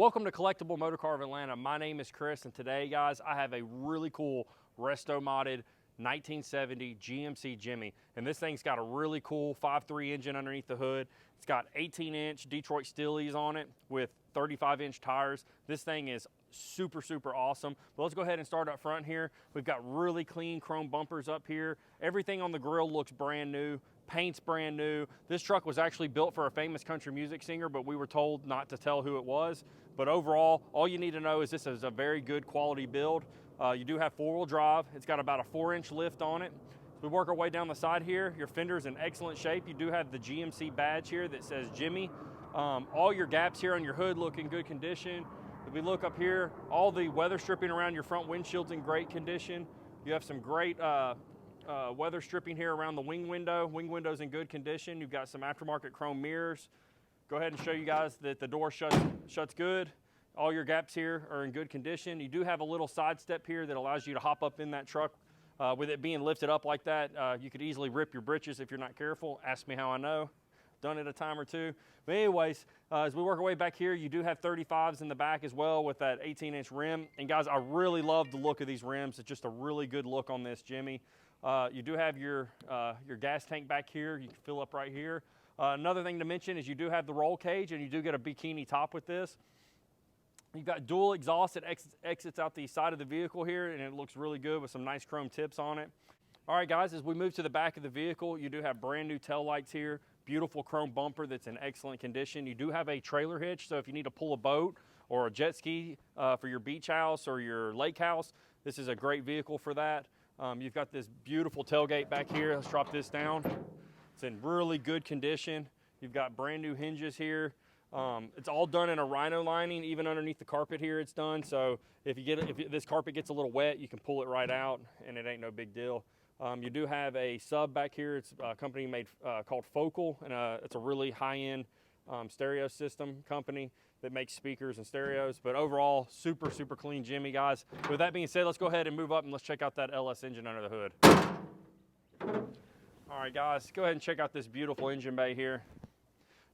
Welcome to Collectible Motorcar of Atlanta. My name is Chris, and today, guys, I have a really cool resto-modded 1970 GMC Jimmy. And this thing's got a really cool 5.3 engine underneath the hood. It's got 18-inch Detroit Steelies on it with 35-inch tires. This thing is super awesome. But let's go ahead and start up front here. We've got really clean chrome bumpers up here. Everything on the grill looks brand new. Paint's brand new. This truck was actually built for a famous country music singer, but we were told not to tell who it was. But overall, all you need to know is this is a very good quality build. You do have four-wheel drive. It's got about a 4-inch lift on it. We work our way down the side here. Your fender's in excellent shape. You do have the GMC badge here that says Jimmy. All your gaps here on your hood look in good condition. If we look up here, all the weather stripping around your front windshield's in great condition. You have some great weather stripping here around the wing window. Wing window's in good condition. You've got some aftermarket chrome mirrors. Go ahead and show you guys that the door shuts good. All your gaps here are in good condition. You do have a little side step here that allows you to hop up in that truck. With it being lifted up like that, you could easily rip your britches if you're not careful. Ask me how I know. Done it a time or two. But anyways, as we work our way back here, you do have 35s in the back as well with that 18-inch rim. And guys, I really love the look of these rims. It's just a really good look on this Jimmy. You do have your gas tank back here. You can fill up right here. Another thing to mention is you do have the roll cage, and you do get a bikini top with this. You've got dual exhaust that exits out the side of the vehicle here, and it looks really good with some nice chrome tips on it. All right, guys, as we move to the back of the vehicle, you do have brand new tail lights here, beautiful chrome bumper that's in excellent condition. You do have a trailer hitch, so if you need to pull a boat or a jet ski for your beach house or your lake house, this is a great vehicle for that. You've got this beautiful tailgate back here. Let's drop this down. It's in really good condition. You've got brand new hinges here. It's all done in a rhino lining. Even underneath the carpet here it's done. So if this carpet gets a little wet, you can pull it right out and it ain't no big deal. You do have a sub back here. It's a company made called Focal, and it's a really high-end stereo system company that makes speakers and stereos. But overall, super clean Jimmy, guys. With that being said, let's go ahead and move up and let's check out that LS engine under the hood. All right, guys, go ahead and check out this beautiful engine bay here.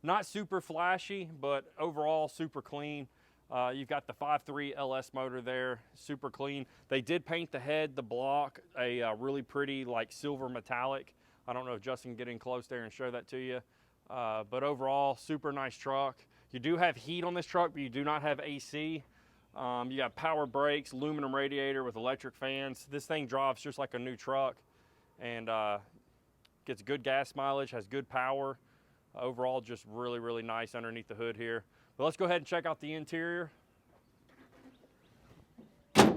Not super flashy, but overall super clean. You've got the 5.3 LS motor there, super clean. They did paint the head, the block, a really pretty like silver metallic. I don't know if Justin can get in close there and show that to you. But overall, super nice truck. You do have heat on this truck, but you do not have AC. You got power brakes, aluminum radiator with electric fans. This thing drives just like a new truck and gets good gas mileage, has good power. Overall, just really nice underneath the hood here. But let's go ahead and check out the interior. All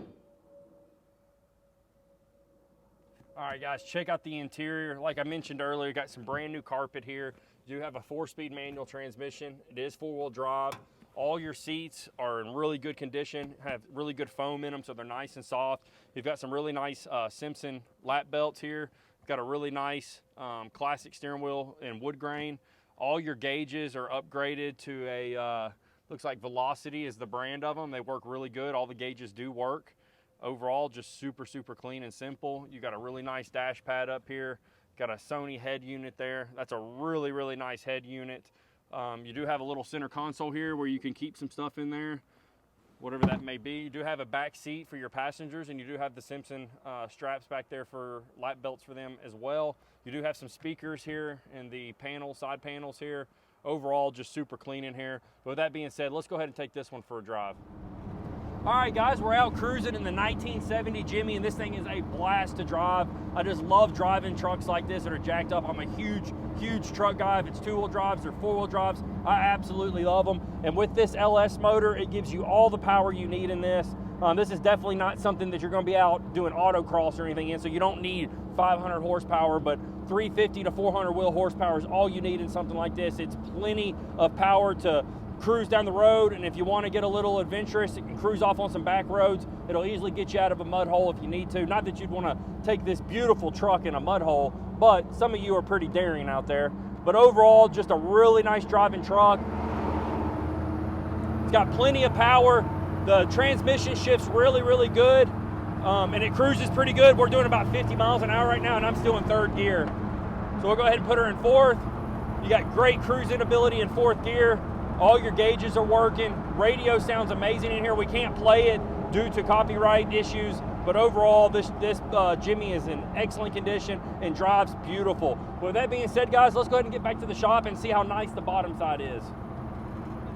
right, guys, check out the interior. Like I mentioned earlier, you got some brand new carpet here. You do have a 4-speed manual transmission. It is 4-wheel drive. All your seats are in really good condition, have really good foam in them, so they're nice and soft. You've got some really nice Simpson lap belts here. You've got a really nice classic steering wheel in wood grain. All your gauges are upgraded to a, looks like Velocity is the brand of them. They work really good. All the gauges do work. Overall, just super clean and simple. You got a really nice dash pad up here. Got a Sony head unit there. That's a really nice head unit. You do have a little center console here where you can keep some stuff in there, whatever that may be. You do have a back seat for your passengers, and you do have the Simpson straps back there for lap belts for them as well. You do have some speakers here in the side panels here. Overall, just super clean in here. But with that being said, let's go ahead and take this one for a drive. All right, guys, we're out cruising in the 1970 Jimmy, and this thing is a blast to drive. I just love driving trucks like this that are jacked up. I'm a huge truck guy. If it's 2-wheel drives or 4-wheel drives, I absolutely love them. And with this LS motor, it gives you all the power you need in this. This is definitely not something that you're going to be out doing autocross or anything in, so you don't need 500 horsepower, but 350 to 400 wheel horsepower is all you need in something like this. It's plenty of power to cruise down the road, and if you want to get a little adventurous, you can cruise off on some back roads. It'll easily get you out of a mud hole if you need to. Not that you'd want to take this beautiful truck in a mud hole, but some of you are pretty daring out there. But overall, just a really nice driving truck. It's got plenty of power. The transmission shifts really good, and it cruises pretty good. We're doing about 50 miles an hour right now, and I'm still in 3rd gear. So we'll go ahead and put her in 4th. You got great cruising ability in 4th gear. All your gauges are working. Radio sounds amazing in here. We can't play it due to copyright issues, but overall, this Jimmy is in excellent condition and drives beautiful. With that being said, guys, let's go ahead and get back to the shop and see how nice the bottom side is.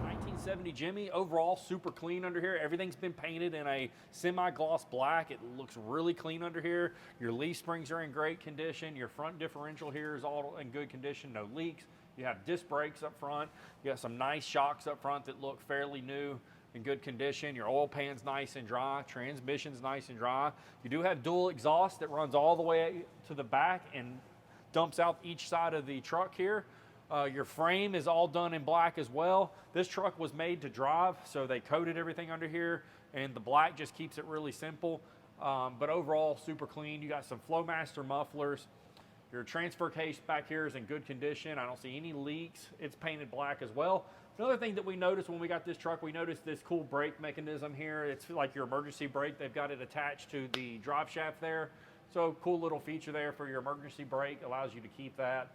1970 Jimmy, overall super clean under here. Everything's been painted in a semi-gloss black. It looks really clean under here. Your leaf springs are in great condition. Your front differential here is all in good condition, no leaks. You have disc brakes up front. You got some nice shocks up front that look fairly new, in good condition. Your oil pan's nice and dry. Transmission's nice and dry. You do have dual exhaust that runs all the way to the back and dumps out each side of the truck here. Your frame is all done in black as well. This truck was made to drive, so they coated everything under here, and the black just keeps it really simple. But overall, super clean. You got some Flowmaster mufflers. Your transfer case back here is in good condition. I don't see any leaks. It's painted black as well. Another thing that we noticed when we got this truck, we noticed this cool brake mechanism here. It's like your emergency brake. They've got it attached to the drive shaft there. So cool little feature there for your emergency brake, allows you to keep that.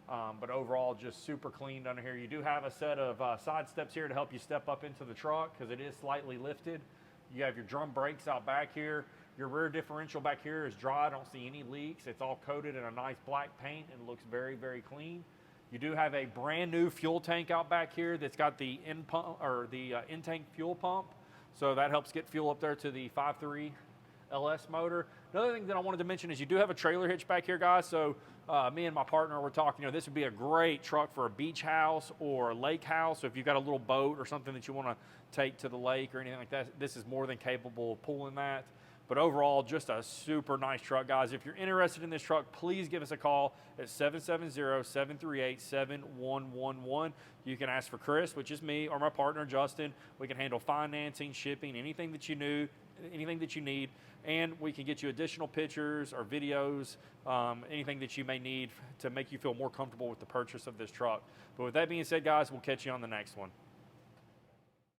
But overall, just super clean under here. You do have a set of side steps here to help you step up into the truck because it is slightly lifted. You have your drum brakes out back here. Your rear differential back here is dry. I don't see any leaks. It's all coated in a nice black paint and looks very, very clean. You do have a brand new fuel tank out back here that's got the in-tank fuel pump. So that helps get fuel up there to the 5.3 LS motor. Another thing that I wanted to mention is you do have a trailer hitch back here, guys. So me and my partner were talking, this would be a great truck for a beach house or a lake house. So if you've got a little boat or something that you want to take to the lake or anything like that, this is more than capable of pulling that. But overall, just a super nice truck, guys. If you're interested in this truck, please give us a call at 770-738-7111. You can ask for Chris, which is me, or my partner, Justin. We can handle financing, shipping, anything that you need, and we can get you additional pictures or videos, anything that you may need to make you feel more comfortable with the purchase of this truck. But with that being said, guys, we'll catch you on the next one.